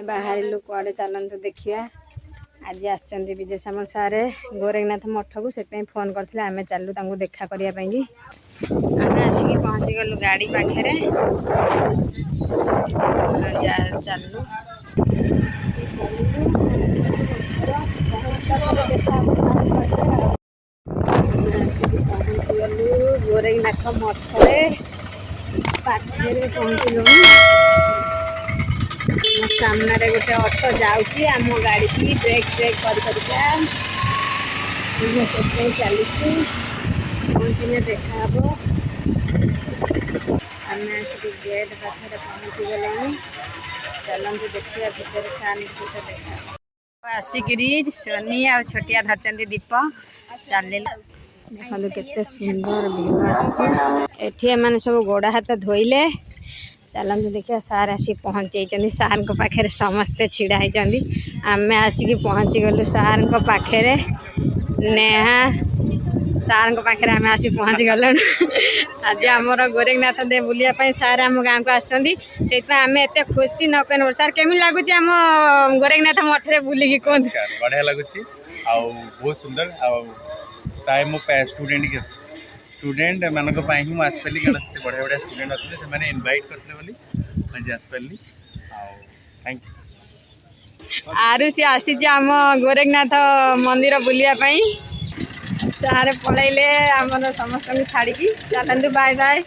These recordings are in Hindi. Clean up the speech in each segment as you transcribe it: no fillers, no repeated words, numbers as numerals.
बाहर कुआड़े चलतु देखा आज आसचंदी विजय सामल सारे गोरखनाथ मठ को से फोन करते आम चलू देखा करने आम आसिक पहुँची गलु गाड़ी पाखे चलू आसिक पहुँची गलु गोरखनाथ मठे पाखे पहुँचलु सामने गोटे ऑटो जाऊँगी आम गाड़ी की ब्रेक ब्रेक चली पहुँचने देखा आम आसिक गेट पाखे पहुँची गलु चलते देखा भर सारे देखा आसिक सोनी आ छोटिया धरचंद दीप चल देखो केते सुंदर व्यू आसमें सब गोड़ हाथ धोइले चलते देखिए सार आसिक पहुँच जाइए सार पाखे समस्ते छिड़ा होती आम आसिक पहुँची गलु सार पाखे नेहा सार पाखे आम आसिक पहुँची गलु आज आमर गोरखनाथ दे बुलायापी सार आम गाँव को आम एत खुशी न कह सार केमी लगुच आम गोरखनाथ मठे बुलिकी कहते बढ़िया लगुच बहुत सुंदर प्राय मो स्टूडेंट मानक ही मुझे आसपाली कारण बढ़िया बढ़िया स्टूडेंट अच्छे से इनवाइट करते बोली मुझे आसपाली थैंक यू आरु सी आसी आम गोरखनाथ मंदिर बुलायापी सारे पलैले आमर समस्त छाड़ी चलतु बाय बाय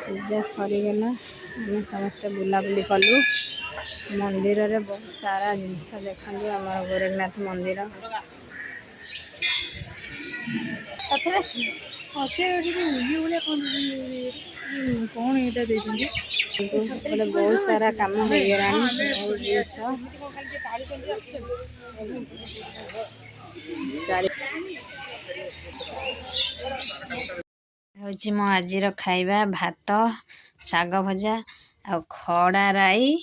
पूजा सरीगला आम समस्ते बुलाबुली कलु मंदिर रे बहुत सारा जिनस देखु आम गोरखनाथ मंदिर कौन ये बहुत सारा कम हो गया हूँ मो आज खाइबा भात साग भजा आ खड़ा राई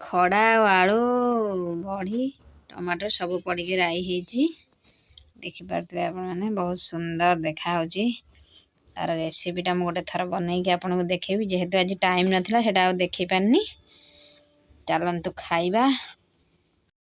खड़ा आलू बड़ी टमाटर सब पड़ राई होती देखिपे आप बहुत सुंदर देखा तार रेसिपीटा मुझे गोटे थर बनईकि आपको देखेबी जेहेतु आज टाइम नाला से देखे पारनी चलतु खाइबा।